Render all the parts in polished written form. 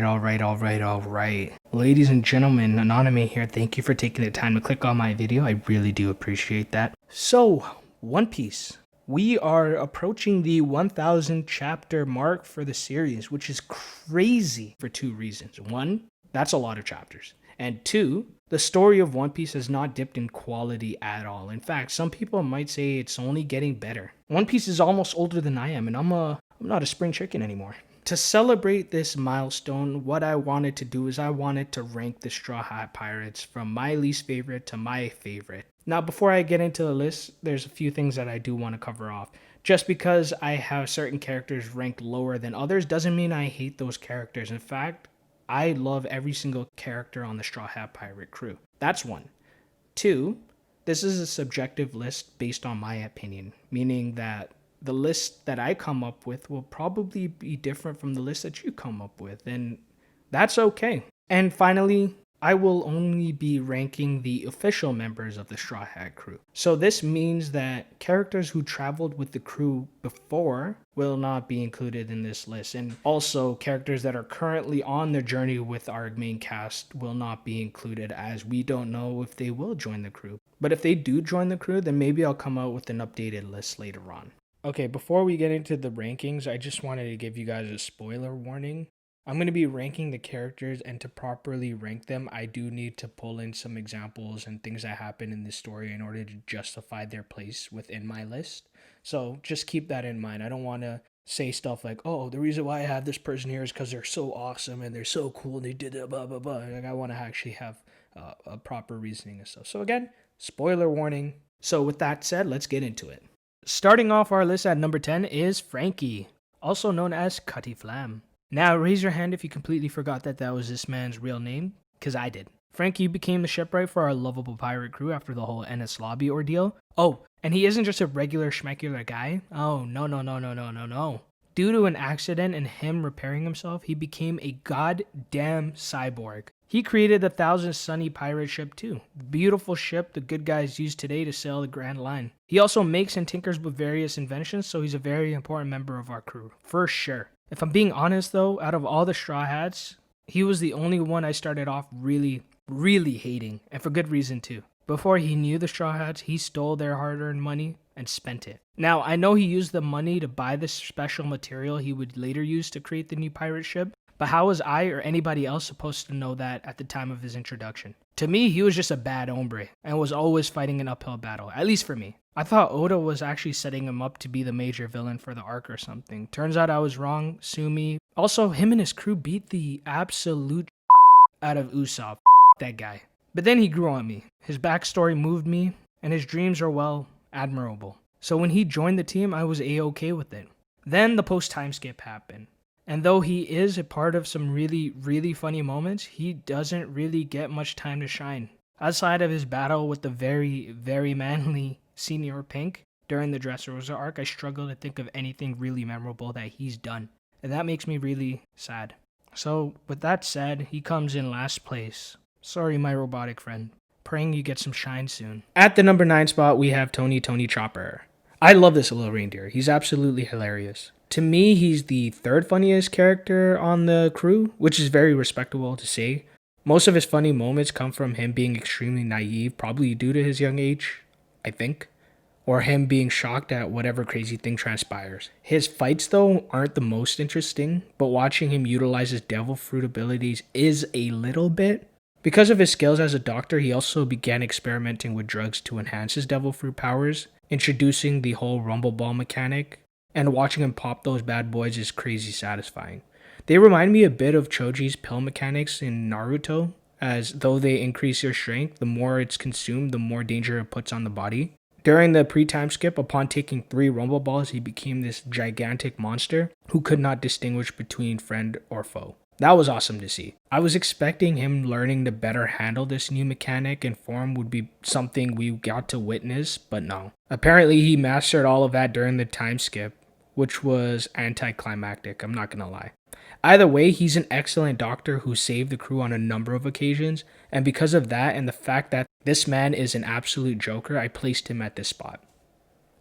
Alright. Ladies and gentlemen, Anonymous here. Thank you for taking the time to click on my video. I really do appreciate that. So, One Piece. We are approaching the 1,000 chapter mark for the series, which is crazy for two reasons. One, that's a lot of chapters. And two, the story of One Piece has not dipped in quality at all. In fact, some people might say it's only getting better. One Piece is almost older than I am, and I'm not a spring chicken anymore. To celebrate this milestone, what I wanted to do is I wanted to rank the Straw Hat Pirates from my least favorite to my favorite. Now, before I get into the list, there's a few things that I do want to cover off. Just because I have certain characters ranked lower than others doesn't mean I hate those characters. In fact, I love every single character on the Straw Hat Pirate crew. That's one. Two, this is a subjective list based on my opinion, meaning that the list that I come up with will probably be different from the list that you come up with, and that's okay. And finally, I will only be ranking the official members of the Straw Hat crew. So this means that characters who traveled with the crew before will not be included in this list, and also characters that are currently on their journey with our main cast will not be included, as we don't know if they will join the crew. But if they do join the crew, then maybe I'll come out with an updated list later on. Okay, before we get into the rankings, I just wanted to give you guys a spoiler warning. I'm going to be ranking the characters, and to properly rank them, I do need to pull in some examples and things that happen in this story in order to justify their place within my list. So just keep that in mind. I don't want to say stuff like, oh, the reason why I have this person here is because they're so awesome and they're so cool and they did it, blah, blah, blah. Like, I want to actually have a proper reasoning and stuff. So again, spoiler warning. So with that said, let's get into it. Starting off our list at number 10 is Franky, also known as Cutty Flam. Now, raise your hand if you completely forgot that was this man's real name, because I did. Franky became the shipwright for our lovable pirate crew after the whole Ennis Lobby ordeal. Oh, and he isn't just a regular schmecular guy. Oh, no. Due to an accident and him repairing himself, he became a goddamn cyborg. He created the Thousand Sunny pirate ship too. The beautiful ship the good guys use today to sail the Grand Line. He also makes and tinkers with various inventions, so he's a very important member of our crew, for sure. If I'm being honest though, out of all the Straw Hats, he was the only one I started off really hating, and for good reason too. Before he knew the Straw Hats, he stole their hard-earned money and spent it. Now, I know he used the money to buy this special material he would later use to create the new pirate ship, but how was I or anybody else supposed to know that at the time of his introduction? To me, he was just a bad hombre and was always fighting an uphill battle, at least for me. I thought Oda was actually setting him up to be the major villain for the arc or something. Turns out I was wrong, sue me. Also, him and his crew beat the absolute out of Usopp, that guy. But then he grew on me. His backstory moved me, and his dreams are, well, admirable. So when he joined the team, I was a-okay with it. Then the post-time skip happened. And though he is a part of some really funny moments, he doesn't really get much time to shine. Outside of his battle with the very manly Senior Pink during the Dressrosa arc, I struggle to think of anything really memorable that he's done. And that makes me really sad. So with that said, he comes in last place. Sorry, my robotic friend. Praying you get some shine soon. At the number 9 spot, we have Tony Chopper. I love this little reindeer. He's absolutely hilarious. To me, he's the third funniest character on the crew, which is very respectable to say. Most of his funny moments come from him being extremely naive, probably due to his young age, I think. Or him being shocked at whatever crazy thing transpires. His fights, though, aren't the most interesting, but watching him utilize his devil fruit abilities is a little bit. Because of his skills as a doctor, he also began experimenting with drugs to enhance his devil fruit powers, introducing the whole rumble ball mechanic. And watching him pop those bad boys is crazy satisfying. They remind me a bit of Choji's pill mechanics in Naruto, as though they increase your strength, the more it's consumed, the more danger it puts on the body. During the pre-time skip, upon taking 3 rumble balls, he became this gigantic monster who could not distinguish between friend or foe. That was awesome to see. I was expecting him learning to better handle this new mechanic and form would be something we got to witness, but no. Apparently he mastered all of that during the time skip, which was anticlimactic, I'm not gonna lie. Either way, he's an excellent doctor who saved the crew on a number of occasions, and because of that and the fact that this man is an absolute joker, I placed him at this spot.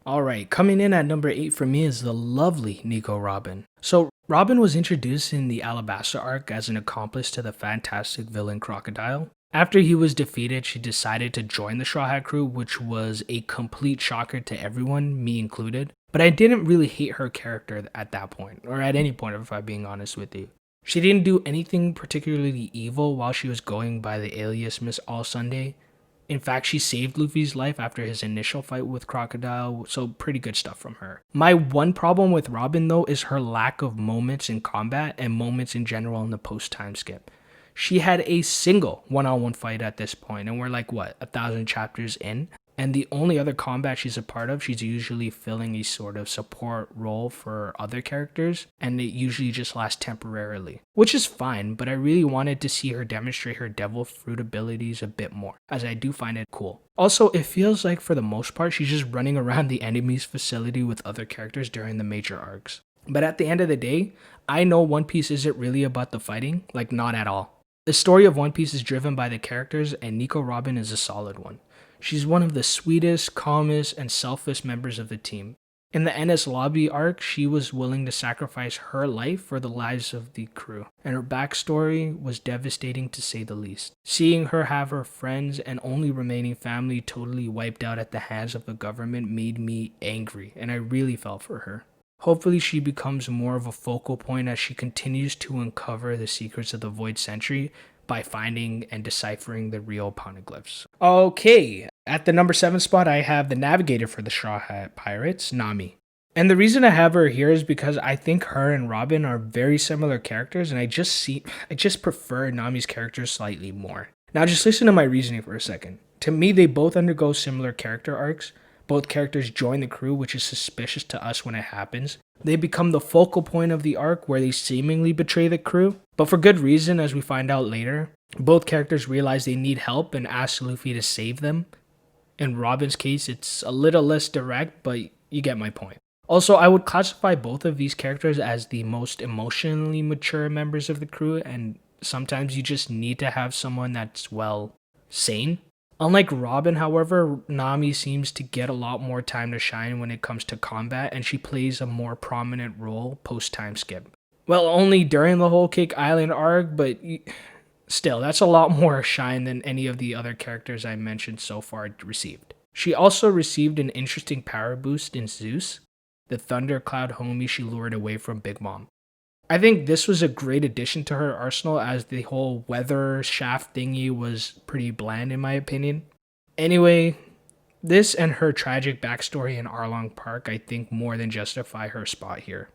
Alright, coming in at number 8 for me is the lovely Nico Robin. So, Robin was introduced in the Alabasta arc as an accomplice to the fantastic villain Crocodile. After he was defeated, she decided to join the Straw Hat crew, which was a complete shocker to everyone, me included. But I didn't really hate her character at that point, or at any point if I'm being honest with you. She didn't do anything particularly evil while she was going by the alias Miss All Sunday. In fact, she saved Luffy's life after his initial fight with Crocodile, so pretty good stuff from her. My one problem with Robin though is her lack of moments in combat and moments in general in the post-time skip. She had a single one-on-one fight at this point, and we're like, what, 1,000 chapters in? And the only other combat she's a part of, she's usually filling a sort of support role for other characters, and it usually just lasts temporarily. Which is fine, but I really wanted to see her demonstrate her devil fruit abilities a bit more, as I do find it cool. Also, it feels like for the most part, she's just running around the enemy's facility with other characters during the major arcs. But at the end of the day, I know One Piece isn't really about the fighting, like not at all. The story of One Piece is driven by the characters, and Nico Robin is a solid one. She's one of the sweetest, calmest, and selfless members of the team. In the NS Lobby arc, she was willing to sacrifice her life for the lives of the crew, and her backstory was devastating to say the least. Seeing her have her friends and only remaining family totally wiped out at the hands of the government made me angry, and I really felt for her. Hopefully she becomes more of a focal point as she continues to uncover the secrets of the Void Century by finding and deciphering the real poneglyphs. Okay, at the number 7 spot, I have the navigator for the Straw Hat Pirates, Nami. And the reason I have her here is because I think her and Robin are very similar characters, and I just prefer Nami's character slightly more. Now just listen to my reasoning for a second. To me, they both undergo similar character arcs. Both characters join the crew, which is suspicious to us when it happens. They become the focal point of the arc where they seemingly betray the crew, but for good reason, as we find out later. Both characters realize they need help and ask Luffy to save them. In Robin's case, it's a little less direct, but you get my point. Also, I would classify both of these characters as the most emotionally mature members of the crew, and sometimes you just need to have someone that's, well, sane. Unlike Robin, however, Nami seems to get a lot more time to shine when it comes to combat, and she plays a more prominent role post-time skip. Well, only during the Whole Cake Island arc, but still, that's a lot more shine than any of the other characters I mentioned so far received. She also received an interesting power boost in Zeus, the thundercloud homie she lured away from Big Mom. I think this was a great addition to her arsenal, as the whole weather shaft thingy was pretty bland in my opinion. Anyway, this and her tragic backstory in Arlong Park I think more than justify her spot here.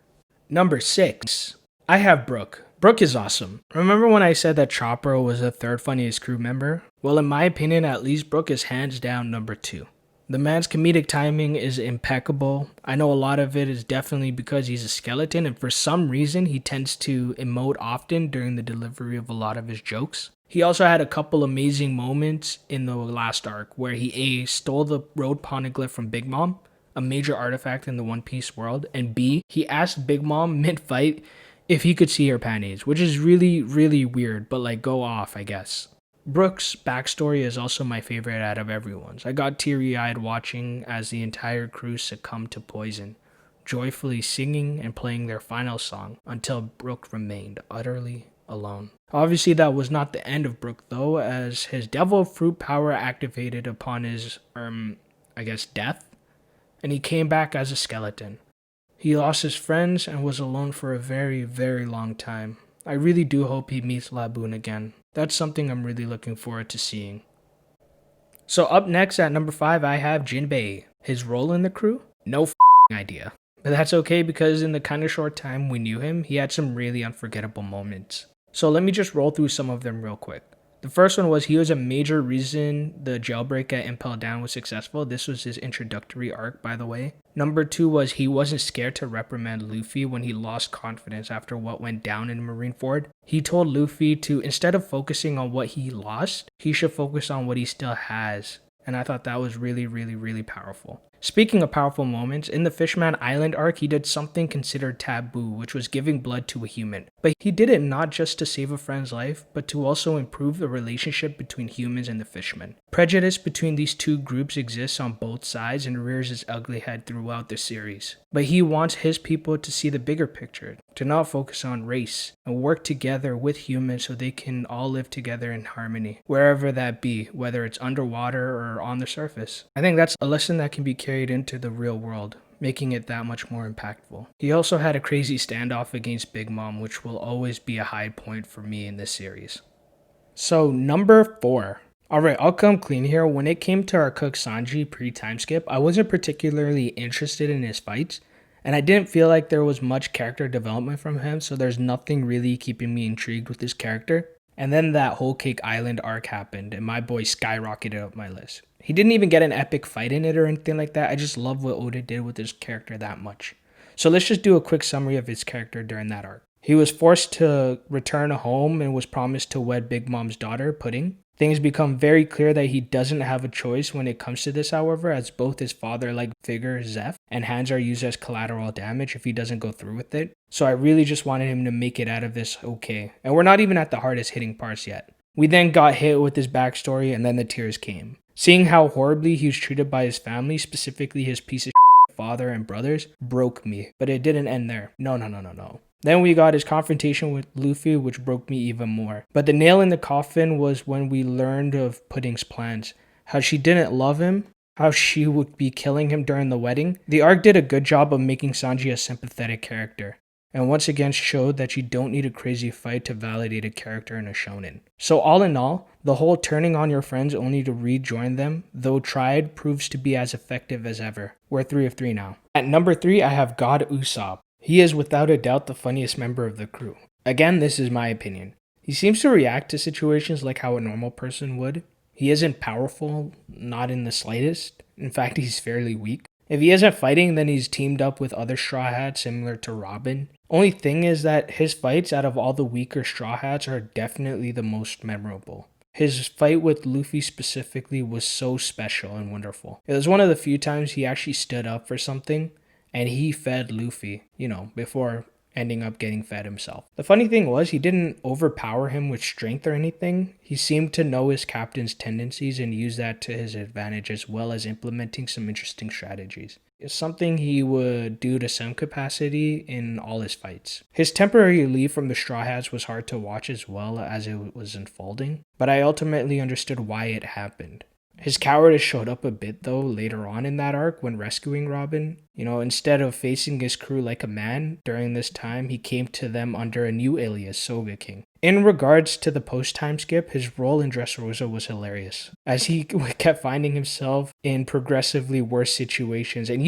Number 6, I have Brook. Brook is awesome. Remember when I said that Chopper was the third funniest crew member? Well, in my opinion, at least Brook is hands down number 2. The man's comedic timing is impeccable. I know a lot of it is definitely because he's a skeleton, and for some reason he tends to emote often during the delivery of a lot of his jokes. He also had a couple amazing moments in the last arc where he A, stole the road poneglyph from Big Mom, a major artifact in the One Piece world, and B, he asked Big Mom mid-fight if he could see her panties, which is really, really weird, but like go off, I guess. Brook's backstory is also my favorite out of everyone's. I got teary-eyed watching as the entire crew succumbed to poison, joyfully singing and playing their final song until Brook remained utterly alone. Obviously that was not the end of Brook though, as his devil fruit power activated upon his, death, and he came back as a skeleton. He lost his friends and was alone for a very, very long time. I really do hope he meets Laboon again. That's something I'm really looking forward to seeing. So up next at number 5, I have Jinbe. His role in the crew? No idea. But that's okay because in the kind of short time we knew him, he had some really unforgettable moments. So let me just roll through some of them real quick. The first one was he was a major reason the jailbreak at Impel Down was successful. This was his introductory arc, by the way. Number 2 was he wasn't scared to reprimand Luffy when he lost confidence after what went down in Marineford. He told Luffy to, instead of focusing on what he lost, he should focus on what he still has. And I thought that was really, really, really powerful. Speaking of powerful moments, in the Fishman Island arc, he did something considered taboo, which was giving blood to a human. But he did it not just to save a friend's life, but to also improve the relationship between humans and the fishmen. Prejudice between these two groups exists on both sides and rears its ugly head throughout the series. But he wants his people to see the bigger picture, to not focus on race, and work together with humans so they can all live together in harmony, wherever that be, whether it's underwater or on the surface. I think that's a lesson that can be carried into the real world, making it that much more impactful. He also had a crazy standoff against Big Mom, which will always be a high point for me in this series. So, number 4. Alright, I'll come clean here. When it came to our cook Sanji pre-time skip, I wasn't particularly interested in his fights, and I didn't feel like there was much character development from him, so there's nothing really keeping me intrigued with his character. And then that Whole Cake Island arc happened, and my boy skyrocketed up my list. He didn't even get an epic fight in it or anything like that. I just love what Oda did with his character that much. So let's just do a quick summary of his character during that arc. He was forced to return home and was promised to wed Big Mom's daughter, Pudding. Things become very clear that he doesn't have a choice when it comes to this, however, as both his father-like figure, Zeph, and hands are used as collateral damage if he doesn't go through with it. So I really just wanted him to make it out of this okay. And we're not even at the hardest hitting parts yet. We then got hit with his backstory and then the tears came. Seeing how horribly he was treated by his family, specifically his piece of father and brothers, broke me. But it didn't end there. No. Then we got his confrontation with Luffy, which broke me even more. But the nail in the coffin was when we learned of Pudding's plans. How she didn't love him, how she would be killing him during the wedding. The arc did a good job of making Sanji a sympathetic character, and once again showed that you don't need a crazy fight to validate a character in a shonen. So all in all, the whole turning on your friends only to rejoin them, though tried, proves to be as effective as ever. We're 3 of 3 now. At number 3, I have God Usopp. He is without a doubt the funniest member of the crew. Again, this is my opinion. He seems to react to situations like how a normal person would. He isn't powerful, not in the slightest. In fact, he's fairly weak. If he isn't fighting, then he's teamed up with other Straw Hats similar to Robin. Only thing is that his fights out of all the weaker Straw Hats are definitely the most memorable. His fight with Luffy specifically was so special and wonderful. It was one of the few times he actually stood up for something, and he fed Luffy, before ending up getting fed himself. The funny thing was, he didn't overpower him with strength or anything. He seemed to know his captain's tendencies and use that to his advantage, as well as implementing some interesting strategies. It's something he would do to some capacity in all his fights. His temporary leave from the Straw Hats was hard to watch as well as it was unfolding, but I ultimately understood why it happened. His cowardice showed up a bit though later on in that arc when rescuing Robin. Instead of facing his crew like a man during this time, he came to them under a new alias, Soga King. In regards to the post-time skip, his role in Dressrosa was hilarious, as he kept finding himself in progressively worse situations, and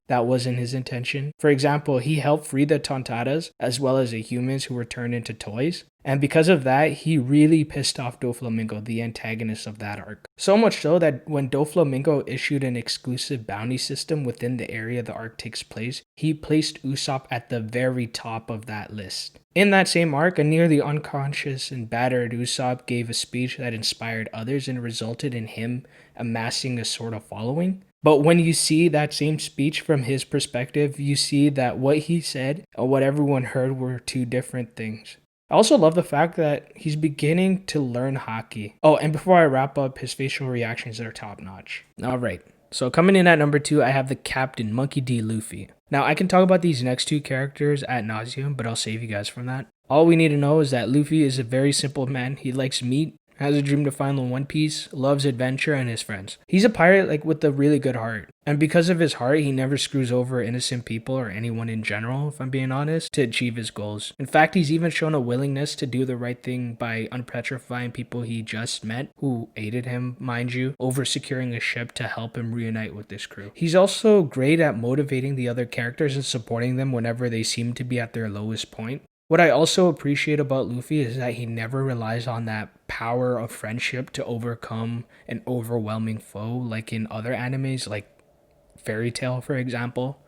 that wasn't his intention. For example, he helped free the Tontadas, as well as the humans who were turned into toys, and because of that, he really pissed off Doflamingo, the antagonist of that arc. So much so that when Doflamingo issued an exclusive bounty system within the area the arc takes place, he placed Usopp at the very top of that list. In that same arc, a nearly unconscious and battered Usopp gave a speech that inspired others and resulted in him amassing a sort of following. But when you see that same speech from his perspective, you see that what he said and what everyone heard were two different things. I also love the fact that he's beginning to learn hockey. Oh, and before I wrap up, his facial reactions are top notch. Alright, so coming in at number 2, I have the Captain Monkey D. Luffy. Now, I can talk about these next 2 characters ad nauseum, but I'll save you guys from that. All we need to know is that Luffy is a very simple man. He likes meat, has a dream to find the One Piece, loves adventure and his friends. He's a pirate with a really good heart. And because of his heart, he never screws over innocent people or anyone in general, if I'm being honest, to achieve his goals. In fact, he's even shown a willingness to do the right thing by unpetrifying people he just met, who aided him, mind you, over securing a ship to help him reunite with this crew. He's also great at motivating the other characters and supporting them whenever they seem to be at their lowest point. What I also appreciate about Luffy is that he never relies on that power of friendship to overcome an overwhelming foe like in other animes, like Fairy Tail, for example.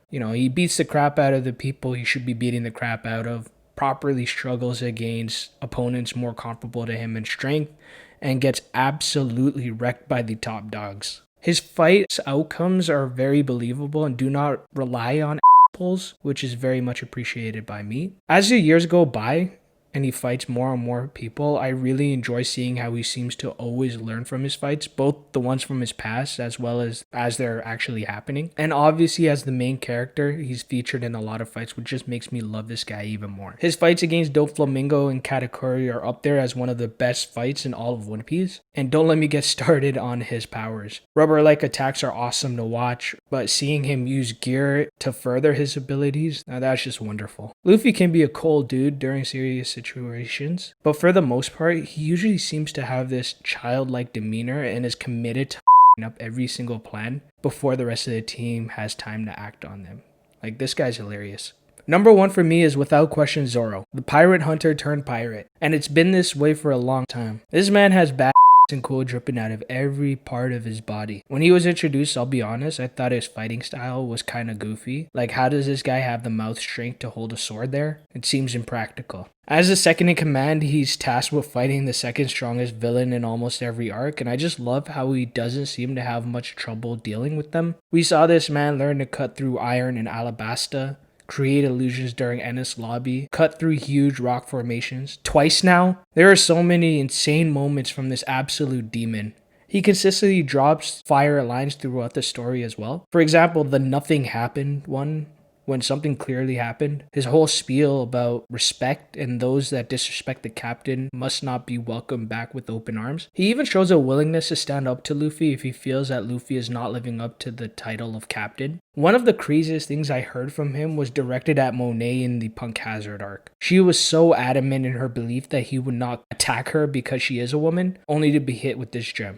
He beats the crap out of the people he should be beating the crap out of, properly struggles against opponents more comparable to him in strength, and gets absolutely wrecked by the top dogs. His fights outcomes are very believable and do not rely on pulls, which is very much appreciated by me. As the years go by and he fights more and more people, I really enjoy seeing how he seems to always learn from his fights, both the ones from his past as well as they're actually happening. And obviously as the main character, he's featured in a lot of fights, which just makes me love this guy even more. His fights against Doflamingo and Katakuri are up there as one of the best fights in all of One Piece. And don't let me get started on his powers. Rubber-like attacks are awesome to watch, but seeing him use gear to further his abilities, now that's just wonderful. Luffy can be a cold dude during serious situations, but for the most part, he usually seems to have this childlike demeanor and is committed to up every single plan before the rest of the team has time to act on them. Like, this guy's hilarious. Number one for me is without question Zoro, the pirate hunter turned pirate, and it's been this way for a long time. This man has bad and cool dripping out of every part of his body. When he was introduced, I'll be honest, I thought his fighting style was kind of goofy. Like, how does this guy have the mouth strength to hold a sword there? It seems impractical. As the second in command, he's tasked with fighting the second strongest villain in almost every arc, and I just love how he doesn't seem to have much trouble dealing with them. We saw this man learn to cut through iron and alabasta, create illusions during Ennis Lobby, cut through huge rock formations. Twice now. There are so many insane moments from this absolute demon. He consistently drops fire lines throughout the story as well. For example, the nothing happened one, when something clearly happened. His whole spiel about respect and those that disrespect the captain must not be welcomed back with open arms. He even shows a willingness to stand up to Luffy if he feels that Luffy is not living up to the title of captain. One of the craziest things I heard from him was directed at Monet in the Punk Hazard arc. She was so adamant in her belief that he would not attack her because she is a woman, only to be hit with this gem.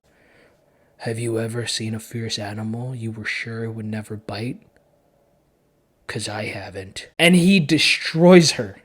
Have you ever seen a fierce animal you were sure it would never bite? 'Cause I haven't. And he destroys her.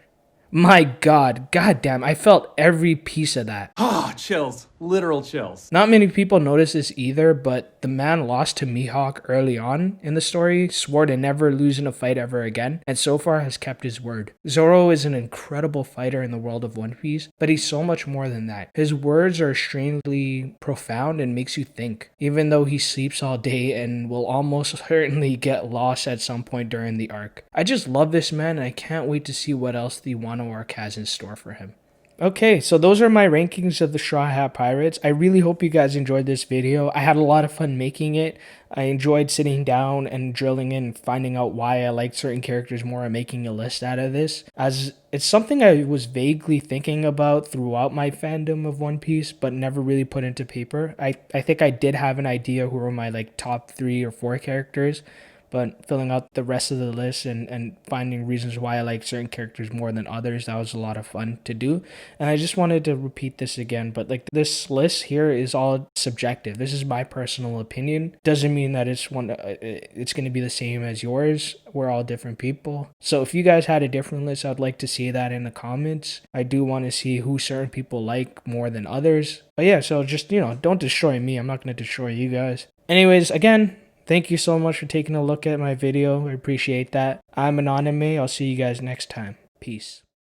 My god, goddamn, I felt every piece of that. Ah, chills. Literal chills. Not many people notice this either, but the man lost to Mihawk early on in the story, swore to never lose in a fight ever again, and so far has kept his word. Zoro is an incredible fighter in the world of One Piece, but he's so much more than that. His words are strangely profound and makes you think, even though he sleeps all day and will almost certainly get lost at some point during the arc. I just love this man, and I can't wait to see what else the Wano arc has in store for him. Okay, so those are my rankings of the Straw Hat Pirates. I really hope you guys enjoyed this video. I had a lot of fun making it. I enjoyed sitting down and drilling in, finding out why I liked certain characters more and making a list out of this, as it's something I was vaguely thinking about throughout my fandom of One Piece, but never really put into paper. I think I did have an idea who were my top 3 or 4 characters, but filling out the rest of the list and finding reasons why I like certain characters more than others, that was a lot of fun to do. And I just wanted to repeat this again, but this list here is all subjective. This is my personal opinion. Doesn't mean that it's going to be the same as yours. We're all different people. So if you guys had a different list, I'd like to see that in the comments. I do want to see who certain people like more than others. But yeah, so just, don't destroy me. I'm not going to destroy you guys. Anyways, again, thank you so much for taking a look at my video. I appreciate that. I'm Anonymous. I'll see you guys next time. Peace.